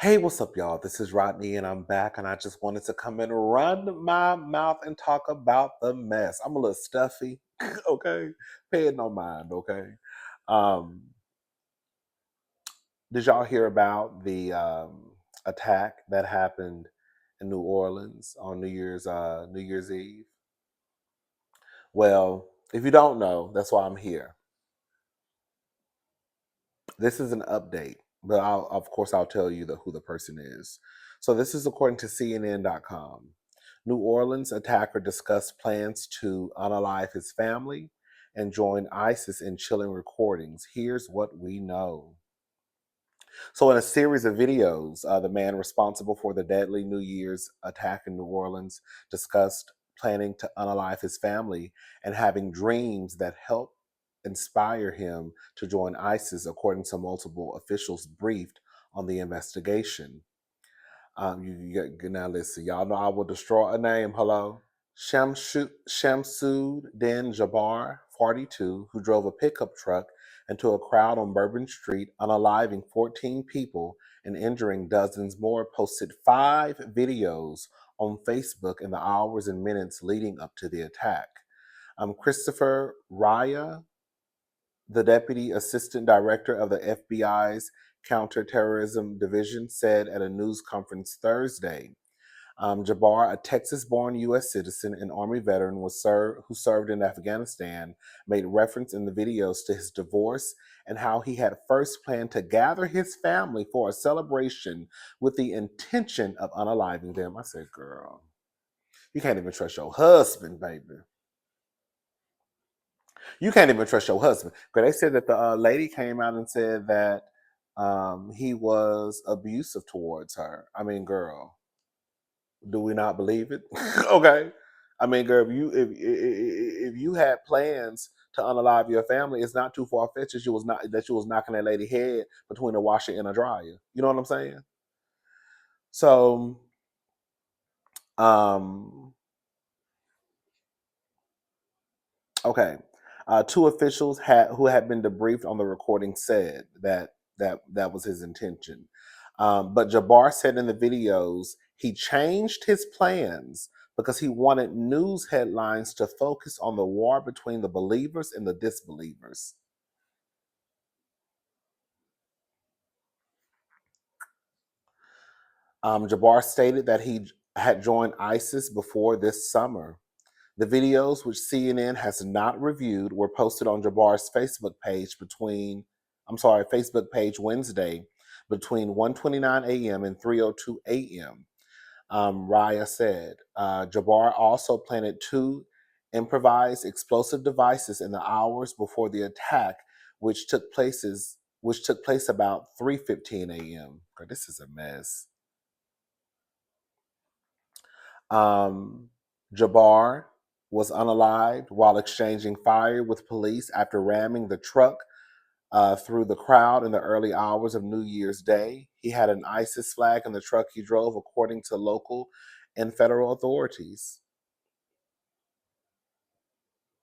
Hey, what's up, y'all? This is Rodney, and I'm back, and I just wanted to come and run my mouth and talk about the mess. I'm a little stuffy, okay? Pay it no mind, okay? Um, did y'all hear about the attack that happened in New Orleans on New Year's Eve? Well, if you don't know, that's why I'm here. This is an update, but of course I'll tell you who the person is. So this is according to CNN.com. New Orleans attacker discussed plans to unalive his family and join ISIS in chilling recordings. Here's what we know. So, in a series of videos, the man responsible for the deadly New Year's attack in New Orleans discussed planning to unalive his family and having dreams that help inspire him to join ISIS, according to multiple officials briefed on the investigation. Now listen, y'all know I will destroy a name. Hello. Shamsud-Din Jabbar, 42, who drove a pickup truck into a crowd on Bourbon Street, unaliving 14 people and injuring dozens more, posted 5 videos on Facebook in the hours and minutes leading up to the attack. Christopher Raya, the deputy assistant director of the FBI's counterterrorism division, said at a news conference Thursday. Jabbar, a Texas-born U.S. citizen and Army veteran, who served in Afghanistan, made reference in the videos to his divorce and how he had first planned to gather his family for a celebration with the intention of unaliving them. I said, girl, you can't even trust your husband, baby. You can't even trust your husband. Because they said that the lady came out and said that he was abusive towards her. I mean, girl, do we not believe it? Okay. I mean, girl, if you had plans to unalive your family, it's not too far fetched that you was knocking that lady head between a washer and a dryer. You know what I'm saying? So, um, okay. Two officials who had been debriefed on the recording said that was his intention. But Jabbar said in the videos he changed his plans because he wanted news headlines to focus on the war between the believers and the disbelievers. Jabbar stated that he had joined ISIS before this summer. The videos, which CNN has not reviewed, were posted on Jabbar's Facebook page Wednesday between 1:29 a.m. and 3:02 a.m. Raya said Jabbar also planted 2 improvised explosive devices in the hours before the attack, which took place about 3:15 a.m. God, this is a mess. Um, Jabbar was unalived while exchanging fire with police after ramming the truck through the crowd in the early hours of New Year's Day. He had an ISIS flag in the truck he drove, according to local and federal authorities.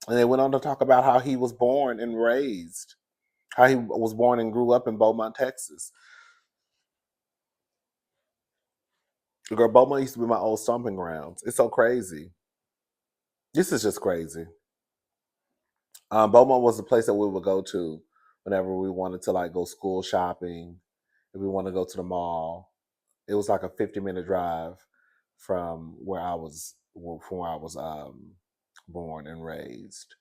And they went on to talk about how he was born and raised, how he was born and grew up in Beaumont, Texas. Girl, Beaumont used to be my old stomping grounds. It's so crazy. This is just crazy. Beaumont was the place that we would go to whenever we wanted to like go school shopping, if we want to go to the mall. It was like a 50-minute drive from where I was born and raised.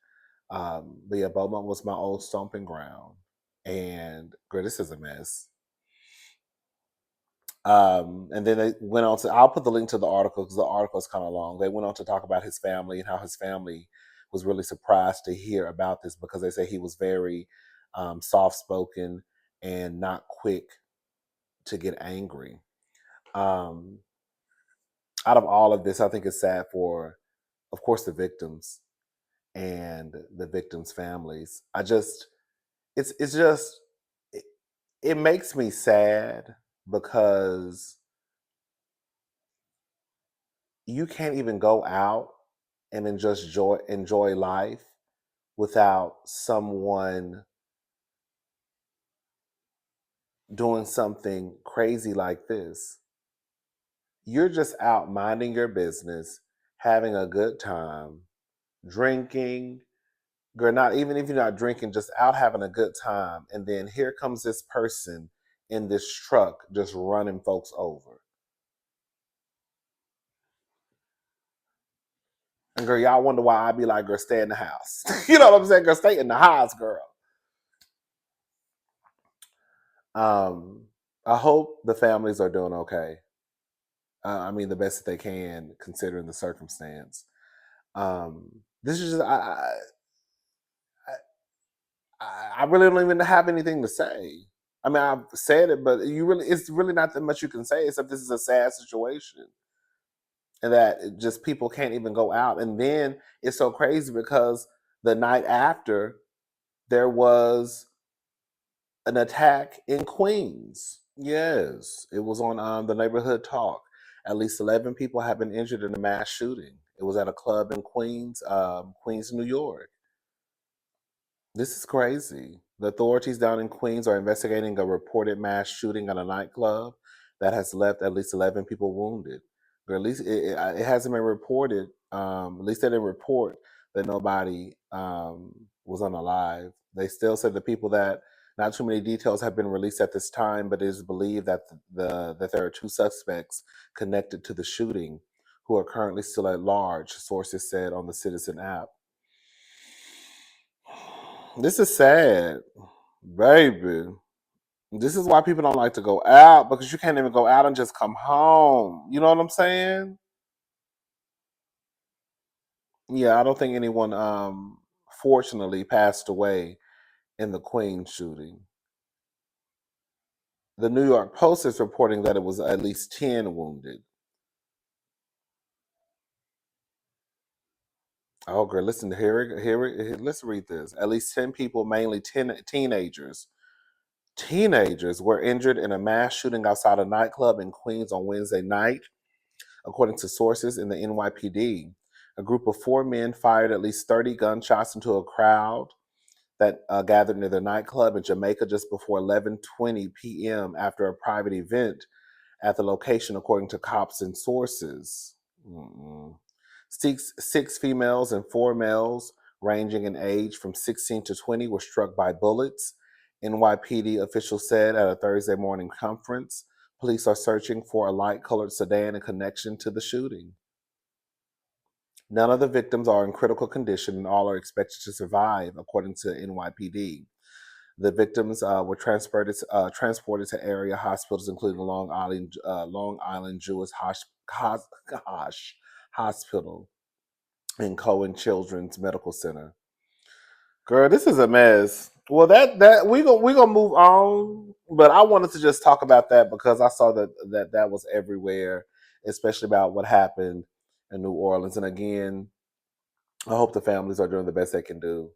But yeah, Beaumont was my old stomping ground, and girl, this is a mess. And then they went on to. I'll put the link to the article because the article is kind of long. They went on to talk about his family and how his family was really surprised to hear about this because they say he was very soft spoken and not quick to get angry. Um, Out of all of this, I think it's sad for, of course, the victims and the victims' families. It's just, it, it makes me sad because you can't even go out and then just enjoy life without someone doing something crazy like this. You're just out minding your business, having a good time, drinking. Girl, not even if you're not drinking, just out having a good time. And then here comes this person in this truck just running folks over. And girl, y'all wonder why I be like, girl, stay in the house. You know what I'm saying? Girl, stay in the house, girl. I hope the families are doing okay. I mean, the best that they can considering the circumstance. This is just I really don't even have anything to say. I mean, I've said it, but it's really not that much you can say except this is a sad situation, and that just people can't even go out. And then it's so crazy because the night after there was an attack in Queens. Yes, it was on the neighborhood talk. At least 11 people have been injured in a mass shooting. It was at a club in Queens, Queens, New York. This is crazy. The authorities down in Queens are investigating a reported mass shooting at a nightclub that has left at least 11 people wounded. Or at least it hasn't been reported. At least they didn't report that nobody was unalive. They still said the people that not too many details have been released at this time, but it is believed that that there are two suspects connected to the shooting who are currently still at large. Sources said on the Citizen app. This is sad, baby. This is why people don't like to go out because you can't even go out and just come home. You know what I'm saying? Yeah, I don't think anyone fortunately passed away in the Queen shooting. The New York Post is reporting that it was at least 10 wounded. Oh, girl, listen to let's read this. At least 10 people, mainly 10 teenagers. Teenagers were injured in a mass shooting outside a nightclub in Queens on Wednesday night, according to sources in the NYPD. A group of four men fired at least 30 gunshots into a crowd that gathered near the nightclub in Jamaica just before 11:20 p.m. after a private event at the location, according to cops and sources. Mm-mm. Six females and four males, ranging in age from 16 to 20, were struck by bullets. NYPD officials said at a Thursday morning conference. Police are searching for a light colored sedan in connection to the shooting. None of the victims are in critical condition and all are expected to survive, according to NYPD. The victims were transported to area hospitals, including Long Island Jewish Hospital and Cohen Children's Medical Center. Girl, this is a mess. Well, that we gonna move on, but I wanted to just talk about that because I saw that was everywhere, especially about what happened in New Orleans. And again, I hope the families are doing the best they can do,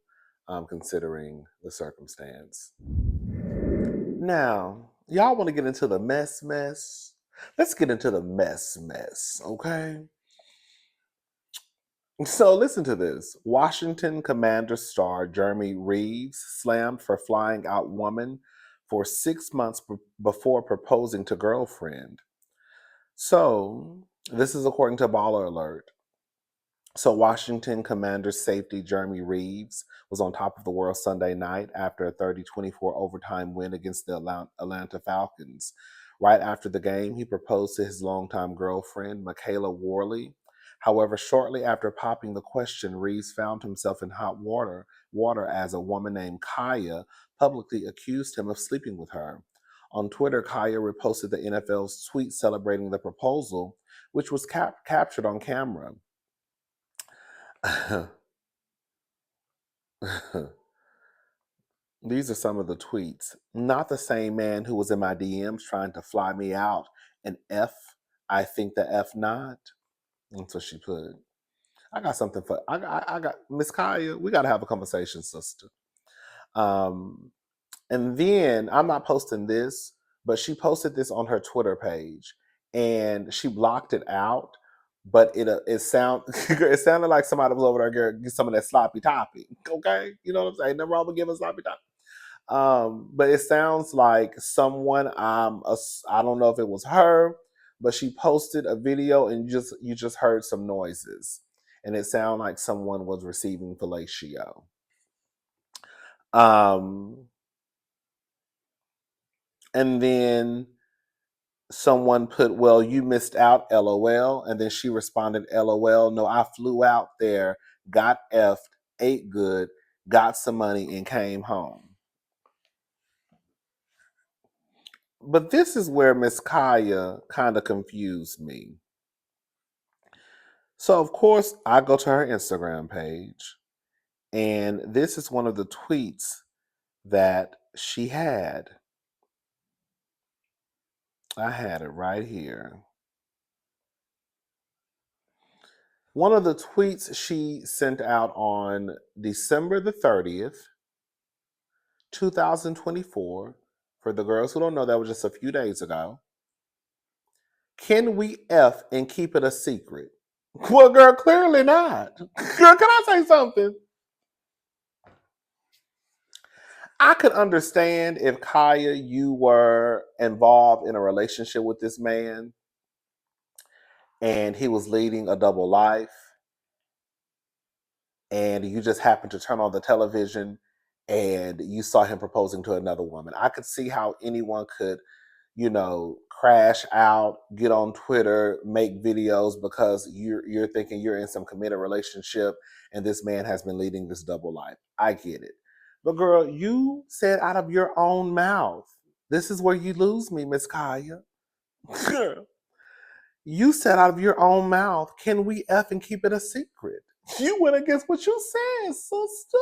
considering the circumstance. Now, y'all want to get into the mess? Let's get into the mess, okay? So listen to this. Washington Commander star Jeremy Reaves slammed for flying out woman for 6 months before proposing to girlfriend. So this is according to Baller Alert. So Washington Commander safety Jeremy Reaves was on top of the world Sunday night after a 30-24 overtime win against the Atlanta Falcons. Right after the game, he proposed to his longtime girlfriend, Michaela Worley. However, shortly after popping the question, Reeves found himself in hot water as a woman named Kaya publicly accused him of sleeping with her. On Twitter, Kaya reposted the NFL's tweet celebrating the proposal, which was captured on camera. These are some of the tweets. Not the same man who was in my DMs trying to fly me out. And F, I think the F not. That's what she put. I got something for I got Miss Kaya. We got to have a conversation, sister. Um, and then I'm not posting this, but she posted this on her Twitter page, and she blocked it out. But it sounded like somebody was over there get some of that sloppy toppy. Okay, you know what I'm saying? Never wrong with giving sloppy toppy. But it sounds like someone, I don't know if it was her, but she posted a video and you just heard some noises. And it sounded like someone was receiving fellatio. And then someone put, well, you missed out, LOL. And then she responded, LOL. No, I flew out there, got effed, ate good, got some money, and came home. But this is where Miss Kaya kind of confused me. So, of course, I go to her Instagram page, and this is one of the tweets that she had. I had it right here. One of the tweets she sent out on December the 30th, 2024. For the girls who don't know, that was just a few days ago. Can we F and keep it a secret? Well, girl, clearly not. Girl, can I say something? I could understand if Kaya, you were involved in a relationship with this man and he was leading a double life and you just happened to turn on the television and you saw him proposing to another woman. I could see how anyone could, crash out, get on Twitter, make videos because you're thinking you're in some committed relationship and this man has been leading this double life. I get it. But girl, you said out of your own mouth. This is where you lose me, Miss Kaya. Girl, you said out of your own mouth, can we F and keep it a secret? You went against what you said, sister.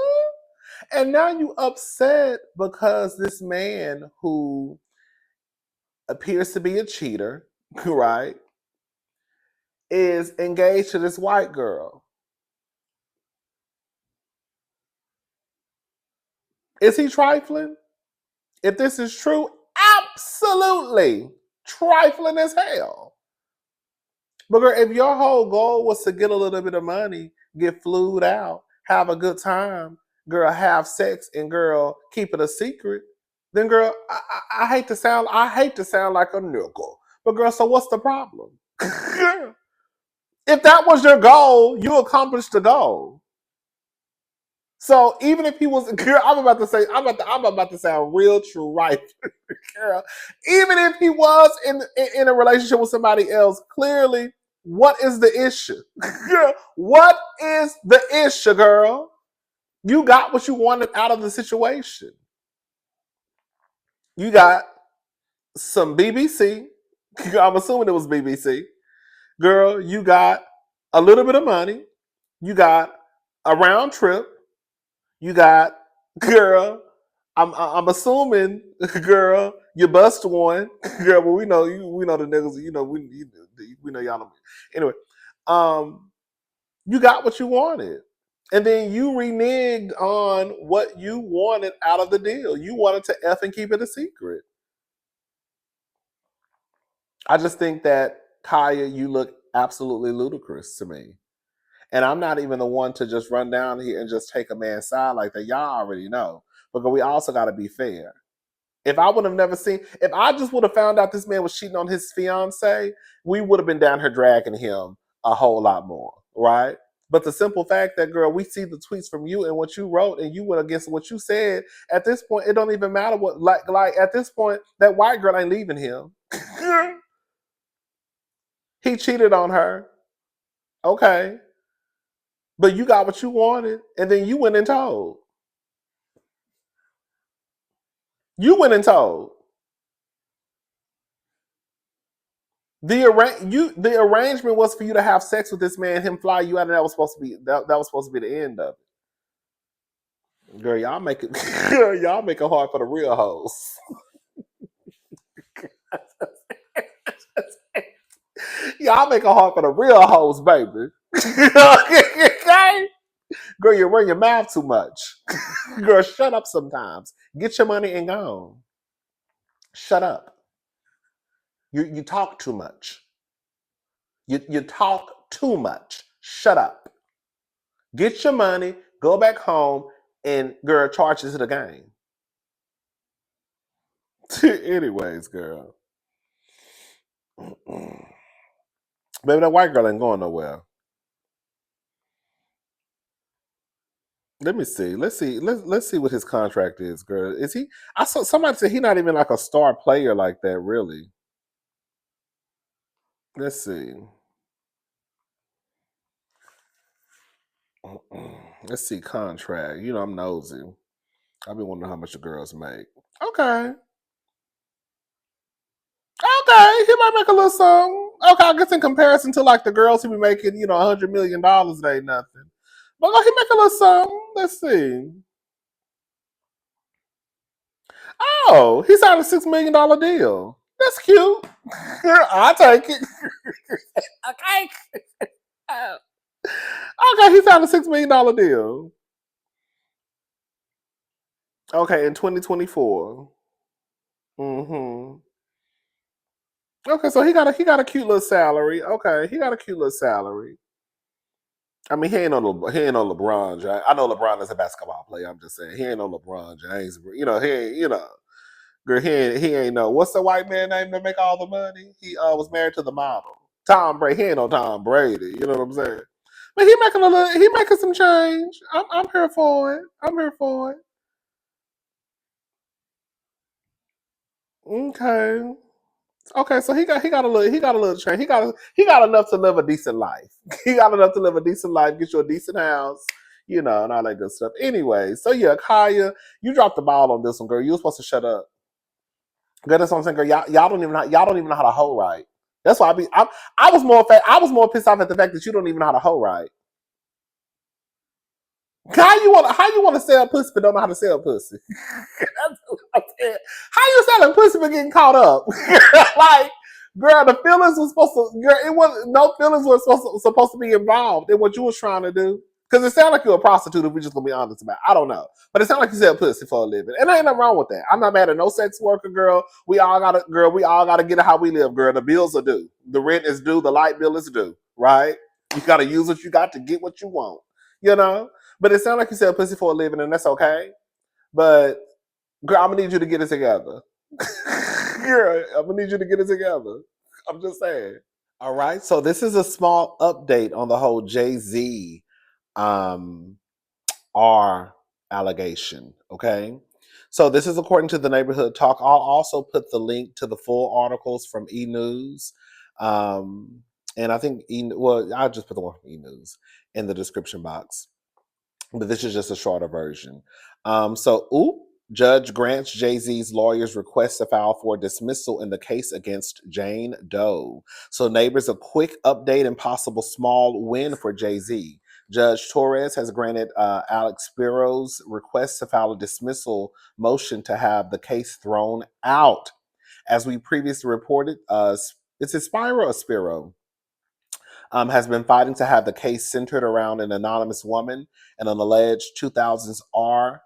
And now you upset because this man who appears to be a cheater, right, is engaged to this white girl. Is he trifling? If this is true, absolutely trifling as hell. But girl, if your whole goal was to get a little bit of money, get flued out, have a good time, girl, have sex, and girl, keep it a secret, then girl, I hate to sound like a nigga. But girl, so what's the problem? If that was your goal, you accomplished the goal. So even if he was, girl, I'm about to sound real true, right, girl. Even if he was in a relationship with somebody else, clearly, what is the issue, girl? What is the issue, girl? You got what you wanted out of the situation. You got some BBC. I'm assuming it was BBC. Girl, you got a little bit of money. You got a round trip. You got, girl, I'm assuming, girl, you bust one. Girl, well, we know the niggas, we know y'all. Anyway, you got what you wanted. And then you reneged on what you wanted out of the deal. You wanted to F and keep it a secret. I just think that, Kaya, you look absolutely ludicrous to me. And I'm not even the one to just run down here and just take a man's side like that. Y'all already know. But we also got to be fair. If I just would have found out this man was cheating on his fiance, we would have been down here dragging him a whole lot more, right? But the simple fact that, girl, we see the tweets from you and what you wrote, and you went against what you said. At this point, it don't even matter what. Like at this point, that white girl ain't leaving him. He cheated on her. Okay, but you got what you wanted, and then you went and told. You went and told. The arrangement was for you to have sex with this man, him fly you out, and that was supposed to be the end of it. Girl, y'all make it girl, y'all make it hard for the real hoes. Y'all make it hard for the real hoes, baby. Okay? Girl, you run your mouth too much. Girl, shut up sometimes. Get your money and go. Shut up. You talk too much. You talk too much. Shut up. Get your money, go back home, and girl, charge it to the game. Anyways, girl. Baby, that white girl ain't going nowhere. Let me see. Let's see. Let's see what his contract is, girl. Is he? I saw somebody say he's not even like a star player like that, really. Let's see. Let's see contract. You know, I'm nosy. I've been wondering how much the girls make. Okay. Okay, he might make a little something. Okay, I guess in comparison to like the girls who be making, $100 million, it ain't nothing. But he make a little something. Let's see. Oh, he signed a $6 million deal. That's cute. I'll take it. Okay. Okay, he signed a $6 million deal. Okay, in 2024. Mm-hmm. Okay, so he got a cute little salary. Okay, he got a cute little salary. I mean, he ain't no LeBron James. I know LeBron is a basketball player. I'm just saying he ain't no LeBron James. He ain't. Girl, he ain't no. What's the white man name that make all the money? He was married to the model. Tom Brady. He ain't no Tom Brady. You know what I'm saying? But he making some change. I'm here for it. I'm here for it. Okay. Okay, so he got a little change. He got enough to live a decent life. He got enough to live a decent life, get you a decent house, and all that good stuff. Anyway, so yeah, Kaya, you dropped the ball on this one, girl. You were supposed to shut up. Girl, that's what I'm saying, girl. Y'all don't even know how to hoe right. That's why I was more pissed off at the fact that you don't even know how to hoe right. How you want to sell pussy but don't know how to sell pussy? That's what I'm saying. How you selling pussy but getting caught up? Like, girl, the feelings was supposed to. Girl, it was no feelings were supposed to be involved in what you was trying to do. Because it sounded like you're a prostitute. If we're just gonna be honest about it. I don't know, but it sounded like you sell pussy for a living, and there ain't nothing wrong with that. I'm not mad at no sex worker, girl. We all gotta get it how we live, girl. The bills are due, the rent is due, the light bill is due, right? You gotta use what you got to get what you want, you know. But it sounds like you sell pussy for a living, and that's okay. But girl, I'm gonna need you to get it together. Girl, I'm gonna need you to get it together. I'm just saying. All right. So this is a small update on the whole Jay-Z um R allegation. Okay. So this is according to the neighborhood talk. I'll also put the link to the full articles from E News. And I think I'll just put the one from E News in the description box. But this is just a shorter version. Judge grants Jay-Z's lawyers request to file for dismissal in the case against Jane Doe. So neighbors, a quick update and possible small win for Jay-Z. Judge Torres has granted Alex Spiro's request to file a dismissal motion to have the case thrown out. As we previously reported, is it Spiro or Spiro? Has been fighting to have the case centered around an anonymous woman and an alleged 2000s R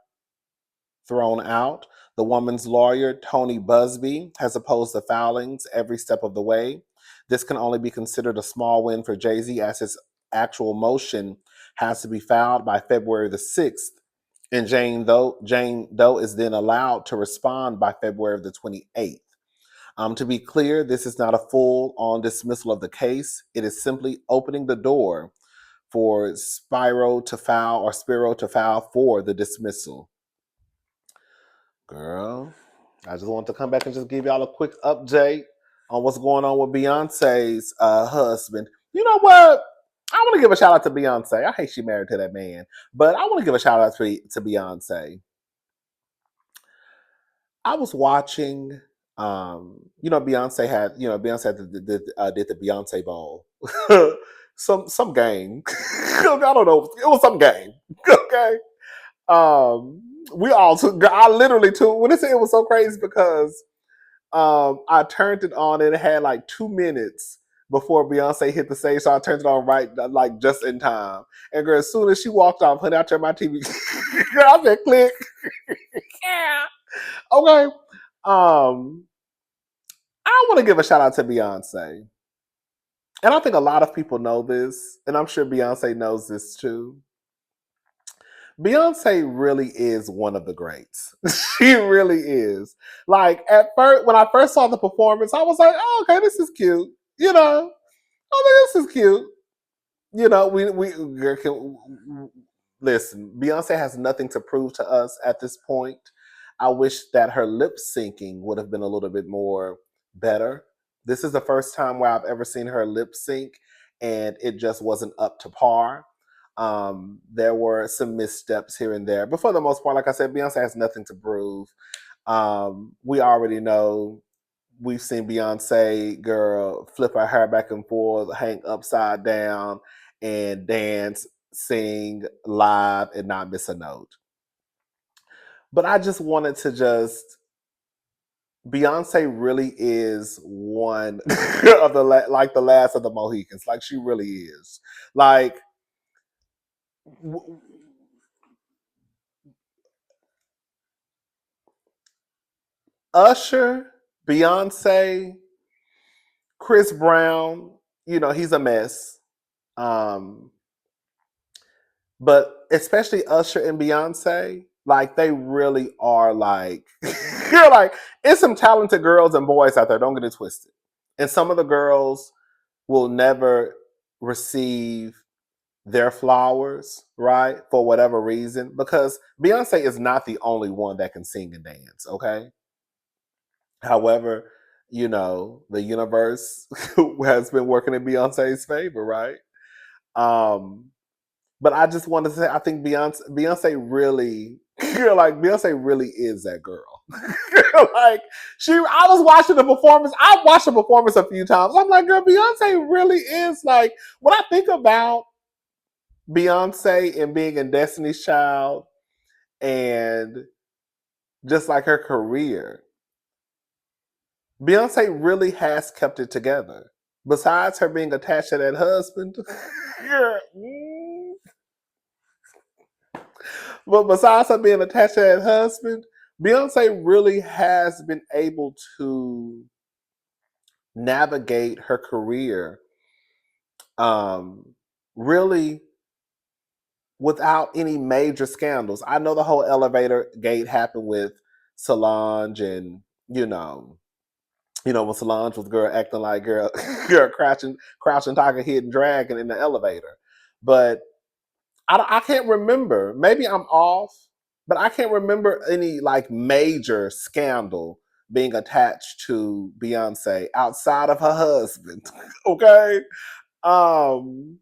thrown out. The woman's lawyer, Tony Busby, has opposed the filings every step of the way. This can only be considered a small win for Jay-Z as his actual motion has to be filed by February the 6th. And Jane Doe is then allowed to respond by February the 28th. To be clear, this is not a full-on dismissal of the case. It is simply opening the door for Spiro to file for the dismissal. Girl, I just want to come back and just give y'all a quick update on what's going on with Beyonce's husband. You know what? I want to give a shout out to Beyonce. I hate she married to that man, but I want to give a shout out to Beyonce. I was watching. Beyonce did the Beyonce Bowl, some game. I don't know. It was some game. Okay. We all took. I literally took. When they say it was so crazy because I turned it on and it had like 2 minutes before Beyonce hit the stage, so I turned it on right like just in time. And girl, as soon as she walked off, honey, I turned my TV. Girl, I said click. Yeah. Okay. Um, I want to give a shout out to Beyonce. And I think a lot of people know this, and I'm sure Beyonce knows this too. Beyonce really is one of the greats. She really is. Like at first, when I first saw the performance, I was like, "Oh, okay, this is cute." You know, oh, this is cute. You know, we listen. Beyonce has nothing to prove to us at this point. I wish that her lip syncing would have been a little bit more better. This is the first time where I've ever seen her lip sync, and it just wasn't up to par. There were some missteps here and there, but for the most part, like I said, Beyonce has nothing to prove. We already know. We've seen Beyonce girl flip her hair back and forth, hang upside down, and dance, sing live, and not miss a note. But I just wanted to just Beyonce really is one of like the last of the Mohicans. Like she really is. Like w- Usher, Beyonce, Chris Brown. You know he's a mess. Um, but especially Usher and Beyonce, like they really are like you're like it's some talented girls and boys out there. Don't get it twisted. And some of the girls will never receive their flowers, right? For whatever reason, because Beyonce is not the only one that can sing and dance. Okay. However, you know the universe has been working in Beyonce's favor, right? Um, But I just want to say, I think Beyonce really, you're like Beyonce really is that girl. Like I was watching the performance. I've watched the performance a few times. I'm like, girl, Beyonce really is like. When I think about Beyonce and being in Destiny's Child and just like her career, Beyonce really has kept it together. Besides her being attached to that husband, but besides her being attached to that husband, Beyonce really has been able to navigate her career really without any major scandals. I know the whole elevator gate happened with Solange and when Solange was girl acting like girl crouching tiger hidden dragon in the elevator. But I can't remember. Maybe I'm off, but I can't remember any like major scandal being attached to Beyonce outside of her husband. Okay. Um,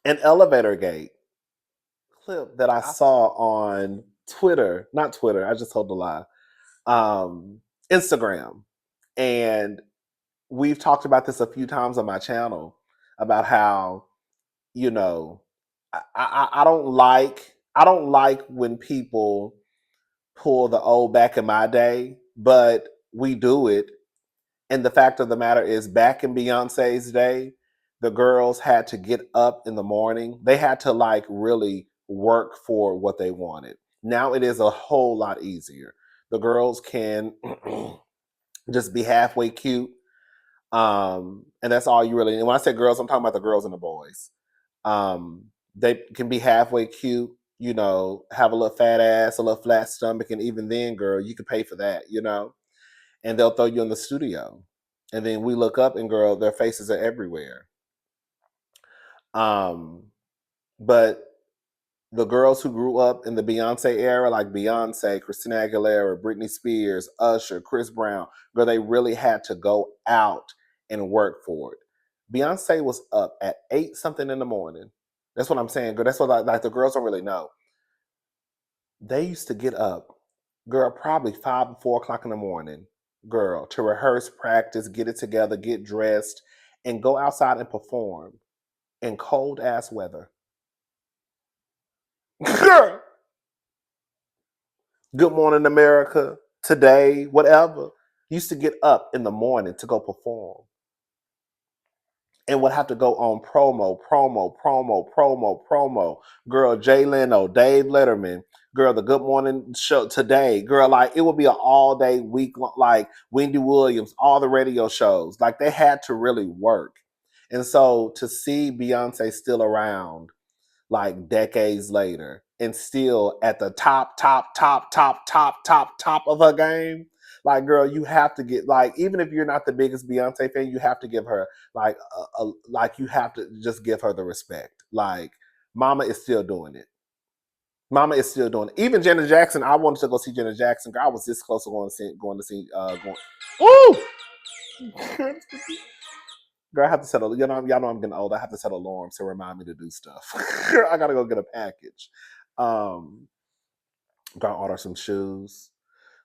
an elevator gate clip that I saw on Twitter, not Twitter, I just told a lie. Instagram. And we've talked about this a few times on my channel about how you know I don't like when people pull the old back in my day, but we do it. And the fact of the matter is, back in Beyonce's day, the girls had to get up in the morning. They had to like really work for what they wanted. Now it is a whole lot easier. The girls can just be halfway cute. And that's all you really. And when I say girls, I'm talking about the girls and the boys. They can be halfway cute, have a little fat ass, a little flat stomach, and even then, girl, you can pay for that, and they'll throw you in the studio. And then we look up and girl, their faces are everywhere. Um, but the girls who grew up in the Beyonce era, like Beyonce, Christina Aguilera, Britney Spears, Usher, Chris Brown, girl, they really had to go out and work for it. Beyonce was up at 8 something in the morning. That's what I'm saying, girl. That's what like the girls don't really know. They used to get up, girl, probably 5 or 4 o'clock in the morning, girl, to rehearse, practice, get it together, get dressed, and go outside and perform in cold ass weather. Girl, Good Morning America, Today, whatever. Used to get up in the morning to go perform and would have to go on promo. Girl, Jay Leno, Dave Letterman, girl, the Good Morning Show Today, girl, like it would be an all day week, like Wendy Williams, all the radio shows. Like they had to really work. And so to see Beyonce still around like decades later, and still at the top of her game. Like, girl, you have to get, like, even if you're not the biggest Beyonce fan, you have to give her like like you have to just give her the respect. Like, Mama is still doing it. Mama is still doing it. Even Janet Jackson, I wanted to go see Janet Jackson. Girl, I was this close to going to see Woo! Girl, I have to set y'all know I'm getting old. I have to set alarms to remind me to do stuff. I gotta go get a package. Gotta order some shoes.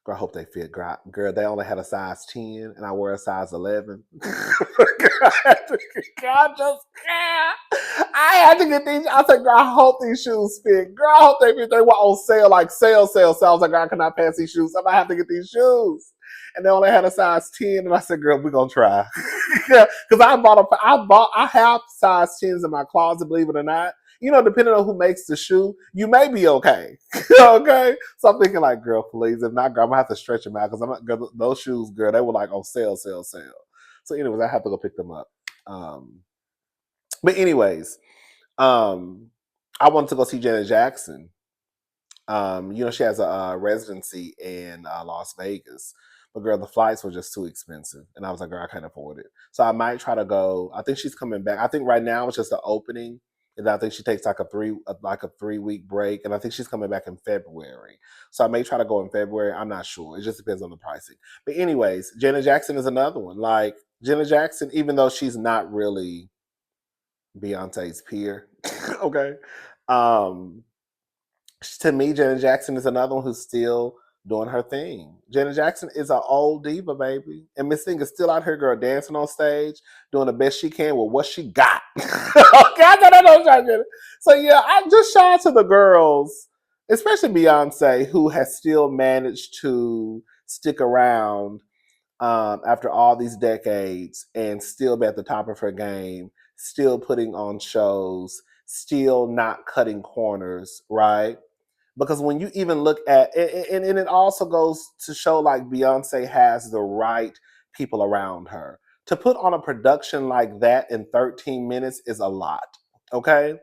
Girl, I hope they fit. Girl, they only had a size 10 and I wear a size 11. I had to get these. I said, girl, I hope these shoes fit. Girl, I hope they fit. They were on sale, like sale. I was like, girl, I cannot pass these shoes. I'm gonna have to get these shoes. And they only had a size 10. And I said, girl, we're gonna try. Because I have size 10s in my closet, believe it or not. You know, depending on who makes the shoe, you may be okay. Okay? So I'm thinking, like, girl, please. If not, girl, I'm going to have to stretch them out because I'm not, girl, those shoes, girl, they were like on sale. So, anyways, I have to go pick them up. But, anyways, I wanted to go see Janet Jackson. You know, she has a residency in Las Vegas. But girl, the flights were just too expensive. And I was like, girl, I can't afford it. So I might try to go. I think she's coming back. I think right now it's just the opening. And I think she takes like a 3-week break. And I think she's coming back in February. So I may try to go in February. I'm not sure. It just depends on the pricing. But anyways, Janet Jackson is another one. Like, Janet Jackson, even though she's not really Beyonce's peer, okay? To me, Janet Jackson is another one who's still doing her thing. Janet Jackson is an old diva, baby. And Miss Thing is still out here, girl, dancing on stage, doing the best she can with what she got. Okay, I know. So, yeah, I just shout out to the girls, especially Beyonce, who has still managed to stick around after all these decades and still be at the top of her game, still putting on shows, still not cutting corners, right? Because when you even look at and it also goes to show like Beyonce has the right people around her. To put on a production like that in 13 minutes is a lot, okay?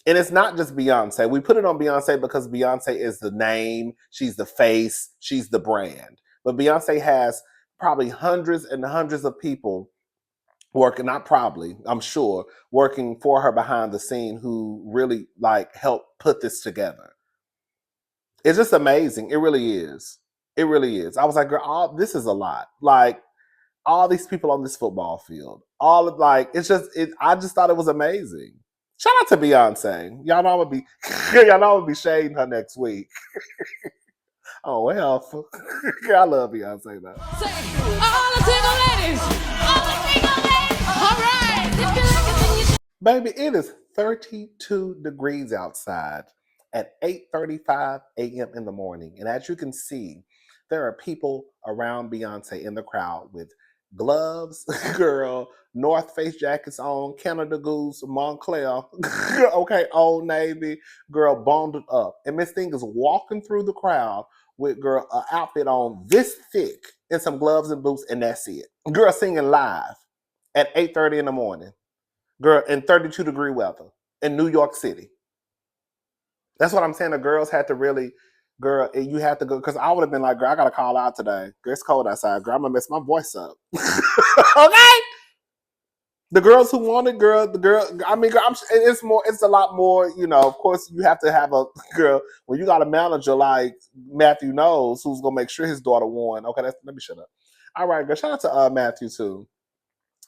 And it's not just Beyonce. We put it on Beyonce because Beyonce is the name, she's the face, she's the brand. But Beyonce has probably hundreds and hundreds of people working, not probably, I'm sure, working for her behind the scene who really like help put this together. It's just amazing. It really is. It really is. I was like, girl, this is a lot. Like, all these people on this football field, all of like, I just thought it was amazing. Shout out to Beyonce. Y'all know I'm gonna be shading her next week. Oh well, I love Beyonce though. Say, all the single ladies, all the single ladies. All right, baby, it is 32 degrees outside at 8:35 a.m. in the morning, and as you can see, there are people around Beyonce in the crowd with gloves, girl, North Face jackets on, Canada Goose, Montclair, okay, Old Navy, girl, bundled up. And Miss Thing is walking through the crowd with, girl, an outfit on this thick and some gloves and boots, and that's it. Girl singing live at 8:30 in the morning. Girl, in 32-degree weather in New York City. That's what I'm saying. The girls had to really, girl, you had to go, because I would have been like, girl, I got to call out today. Girl, it's cold outside. Girl, I'm going to mess my voice up. Okay? The girls who wanted, girl, I mean, girl, it's a lot more, you know, of course, you have to have a, girl, when you got a manager like Matthew Knowles, who's going to make sure his daughter won. Okay, let me shut up. All right, girl, shout out to Matthew, too.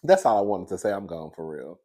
That's all I wanted to say. I'm going for real.